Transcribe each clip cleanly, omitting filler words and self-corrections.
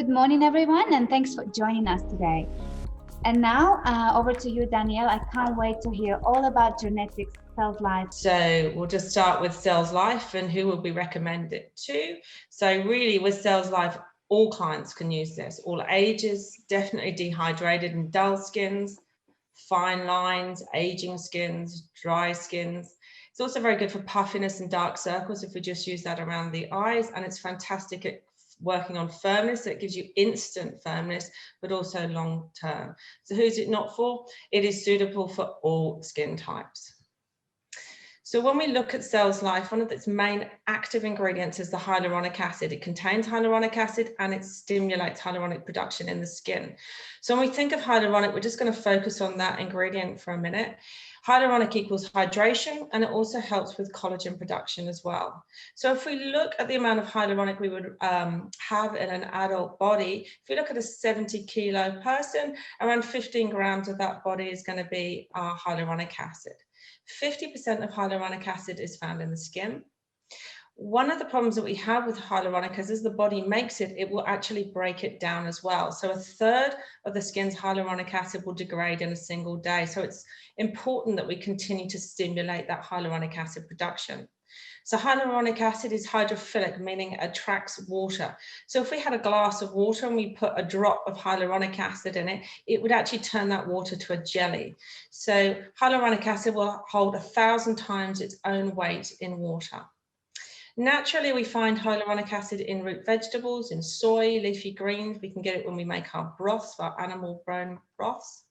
Good morning, everyone, and thanks for joining us today. And now over to you, Danielle. I can't wait to hear all about Gernetic's Cells Life. So we'll just start with Cells Life and who will we recommend it to. So really with Cells Life, all clients can use this, all ages, definitely dehydrated and dull skins, fine lines, aging skins, dry skins. It's also very good for puffiness and dark circles if we just use that around the eyes, and it's fantastic at working on firmness. It gives you instant firmness, but also long term. So who's it not for? It is suitable for all skin types. So when we look at Cells Life, one of its main active ingredients is the hyaluronic acid. It contains hyaluronic acid and it stimulates hyaluronic production in the skin. So when we think of hyaluronic, we're just going to focus on that ingredient for a minute. Hyaluronic equals hydration, and it also helps with collagen production as well. So if we look at the amount of hyaluronic we would have in an adult body, if we look at a 70-kilo person, around 15 grams of that body is going to be hyaluronic acid. 50% of hyaluronic acid is found in the skin. One of the problems that we have with hyaluronic is as the body makes it, it will actually break it down as well. So a third of the skin's hyaluronic acid will degrade in a single day. So it's important that we continue to stimulate that hyaluronic acid production. So hyaluronic acid is hydrophilic, meaning it attracts water. So if we had a glass of water and we put a drop of hyaluronic acid in it, it would actually turn that water to a jelly. So hyaluronic acid will hold 1,000 times its own weight in water. Naturally, we find hyaluronic acid in root vegetables, in soy, leafy greens. We can get it when we make our broths, our animal bone broths.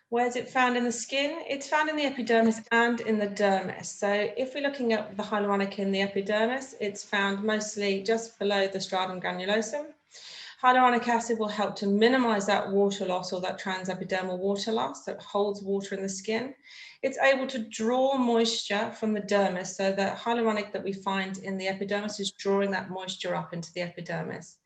Where is it found in the skin? It's found in the epidermis and in the dermis. So if we're looking at the hyaluronic in the epidermis, it's found mostly just below the stratum granulosum. Hyaluronic acid will help to minimize that water loss or that transepidermal water loss that holds water in the skin. It's able to draw moisture from the dermis, so the hyaluronic that we find in the epidermis is drawing that moisture up into the epidermis.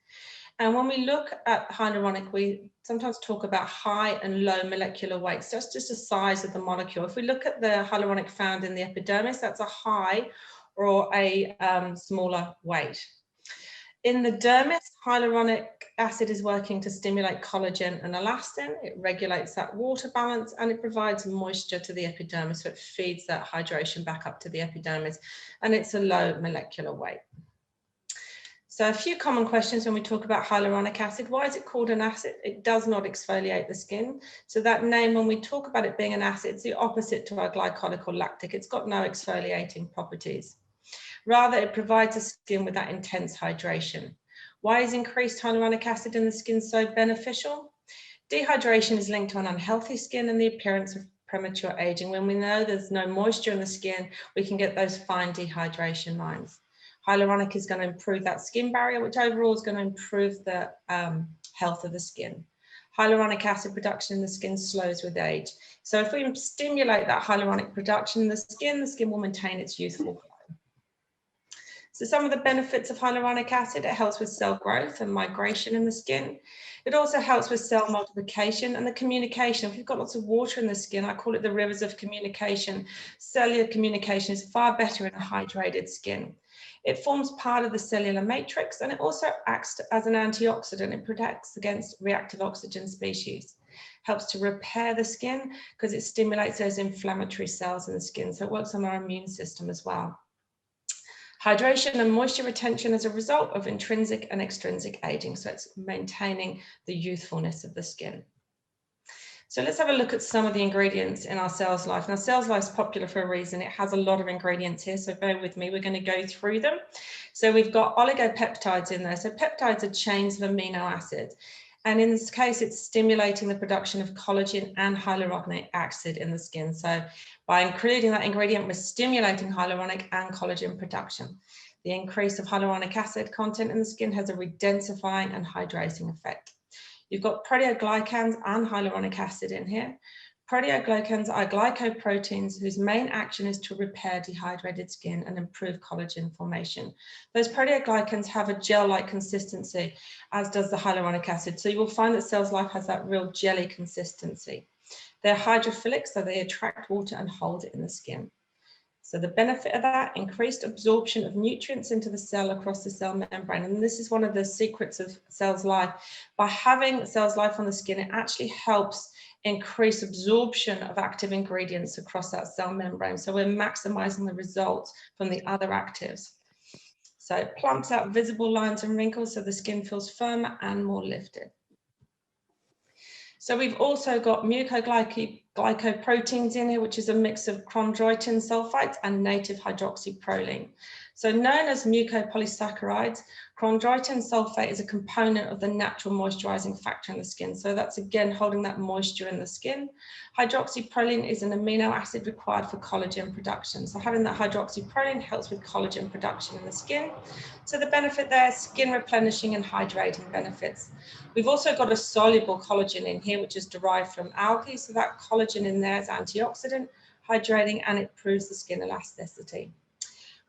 And when we look at hyaluronic, we sometimes talk about high and low molecular weights. So it's just the size of the molecule. If we look at the hyaluronic found in the epidermis, that's a high or a smaller weight. In the dermis, hyaluronic acid is working to stimulate collagen and elastin. It regulates that water balance and it provides moisture to the epidermis, so it feeds that hydration back up to the epidermis, and it's a low molecular weight. So a few common questions when we talk about hyaluronic acid. Why is it called an acid? It does not exfoliate the skin. So that name, when we talk about it being an acid, it's the opposite to our glycolic or lactic. It's got no exfoliating properties. Rather, it provides the skin with that intense hydration. Why is increased hyaluronic acid in the skin so beneficial? Dehydration is linked to an unhealthy skin and the appearance of premature aging. When we know there's no moisture in the skin, we can get those fine dehydration lines. Hyaluronic is going to improve that skin barrier, which overall is going to improve the health of the skin. Hyaluronic acid production in the skin slows with age. So if we stimulate that hyaluronic production in the skin will maintain its youthful glow. So some of the benefits of hyaluronic acid: it helps with cell growth and migration in the skin. It also helps with cell multiplication and the communication. If you've got lots of water in the skin, I call it the rivers of communication. Cellular communication is far better in a hydrated skin. It forms part of the cellular matrix, and it also acts as an antioxidant. It protects against reactive oxygen species. Helps to repair the skin because it stimulates those inflammatory cells in the skin. So it works on our immune system as well. Hydration and moisture retention as a result of intrinsic and extrinsic aging. So it's maintaining the youthfulness of the skin. So let's have a look at some of the ingredients in our Cells Life. Now, Cells Life is popular for a reason. It has a lot of ingredients here, so bear with me. We're going to go through them. So we've got oligopeptides in there. So peptides are chains of amino acids. And in this case, it's stimulating the production of collagen and hyaluronic acid in the skin. So by including that ingredient, we're stimulating hyaluronic and collagen production. The increase of hyaluronic acid content in the skin has a redensifying and hydrating effect. You've got proteoglycans and hyaluronic acid in here. Proteoglycans are glycoproteins whose main action is to repair dehydrated skin and improve collagen formation. Those proteoglycans have a gel-like consistency, as does the hyaluronic acid. So you will find that Cells Life has that real jelly consistency. They're hydrophilic, so they attract water and hold it in the skin. So the benefit of that, increased absorption of nutrients into the cell across the cell membrane. And this is one of the secrets of Cells Life. By having Cells Life on the skin, it actually helps increase absorption of active ingredients across that cell membrane. So we're maximizing the results from the other actives. So it plumps out visible lines and wrinkles so the skin feels firmer and more lifted. So we've also got mucoglycoproteins in here, which is a mix of chondroitin sulfites and native hydroxyproline. So known as mucopolysaccharides, chondroitin sulfate is a component of the natural moisturizing factor in the skin. So that's again holding that moisture in the skin. Hydroxyproline is an amino acid required for collagen production. So having that hydroxyproline helps with collagen production in the skin. So the benefit there, skin replenishing and hydrating benefits. We've also got a soluble collagen in here, which is derived from algae. So that collagen in there is antioxidant, hydrating, and it improves the skin elasticity.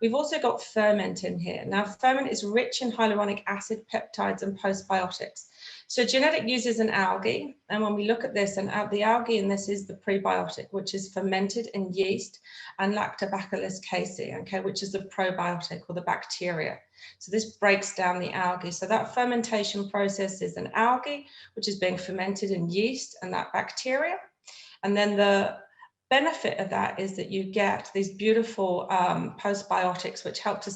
We've also got ferment in here. Now, ferment is rich in hyaluronic acid, peptides, and postbiotics. So Gernetic uses an algae, and when we look at this, and the algae in this is the prebiotic, which is fermented in yeast, and Lactobacillus casei, okay, which is the probiotic or the bacteria. So this breaks down the algae. So that fermentation process is an algae, which is being fermented in yeast and that bacteria. And then the benefit of that is that you get these beautiful postbiotics which help to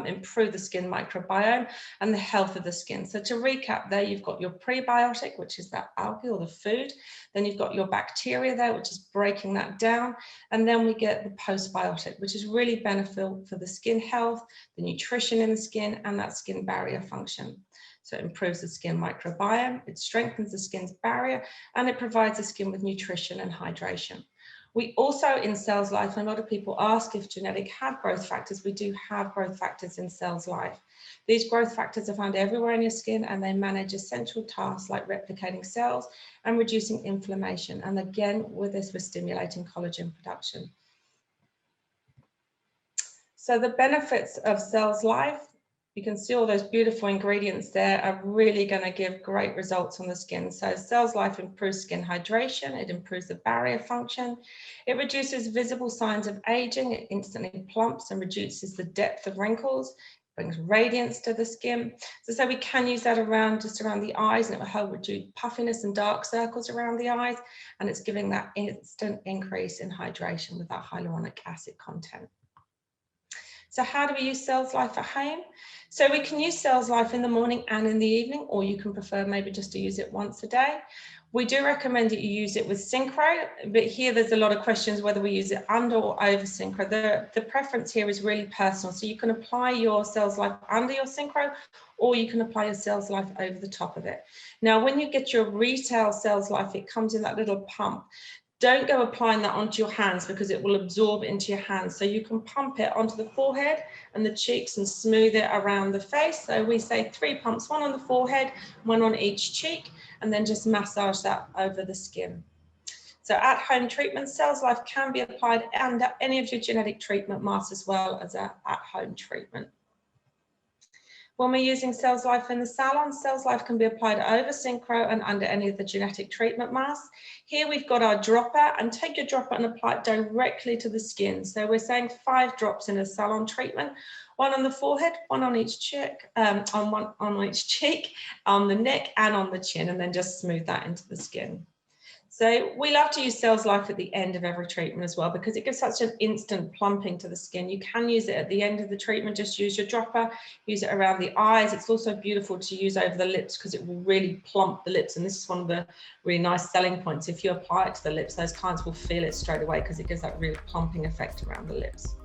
improve the skin microbiome and the health of the skin. So to recap there, you've got your prebiotic, which is that algae or the food. Then you've got your bacteria there, which is breaking that down. And then we get the postbiotic, which is really beneficial for the skin health, the nutrition in the skin, and that skin barrier function. So it improves the skin microbiome, it strengthens the skin's barrier, and it provides the skin with nutrition and hydration. We also, in Cells Life, and a lot of people ask if Gernetic have growth factors, we do have growth factors in Cells Life. These growth factors are found everywhere in your skin, and they manage essential tasks like replicating cells and reducing inflammation. And again, with this, we're stimulating collagen production. So the benefits of Cells Life, you can see all those beautiful ingredients there are really going to give great results on the skin. So Cells Life improves skin hydration, it improves the barrier function, it reduces visible signs of aging, it instantly plumps and reduces the depth of wrinkles, brings radiance to the skin. So we can use that just around the eyes, and it will help reduce puffiness and dark circles around the eyes, and it's giving that instant increase in hydration with that hyaluronic acid content. So how do we use Cells Life at home? So we can use Cells Life in the morning and in the evening, or you can prefer maybe just to use it once a day. We do recommend that you use it with Synchro, but here there's a lot of questions whether we use it under or over Synchro. The preference here is really personal. So you can apply your Cells Life under your Synchro, or you can apply your Cells Life over the top of it. Now, when you get your retail Cells Life, it comes in that little pump. Don't go applying that onto your hands because it will absorb into your hands. So you can pump it onto the forehead and the cheeks and smooth it around the face. So we say 3 pumps, 1 on the forehead, 1 on each cheek, and then just massage that over the skin. So at home treatment, Cells Life can be applied under any of your Gernetic treatment masks as well as at home treatment. When we're using Cells Life in the salon, Cells Life can be applied over Synchro and under any of the Gernetic treatment masks. Here we've got our dropper, and take your dropper and apply it directly to the skin. So we're saying 5 drops in a salon treatment, 1 on the forehead, 1 on each cheek, on each cheek, on the neck and on the chin, and then just smooth that into the skin. So we love to use Cells Life at the end of every treatment as well, because it gives such an instant plumping to the skin. You can use it at the end of the treatment, just use your dropper, use it around the eyes. It's also beautiful to use over the lips because it will really plump the lips. And this is one of the really nice selling points. If you apply it to the lips, those clients will feel it straight away because it gives that really plumping effect around the lips.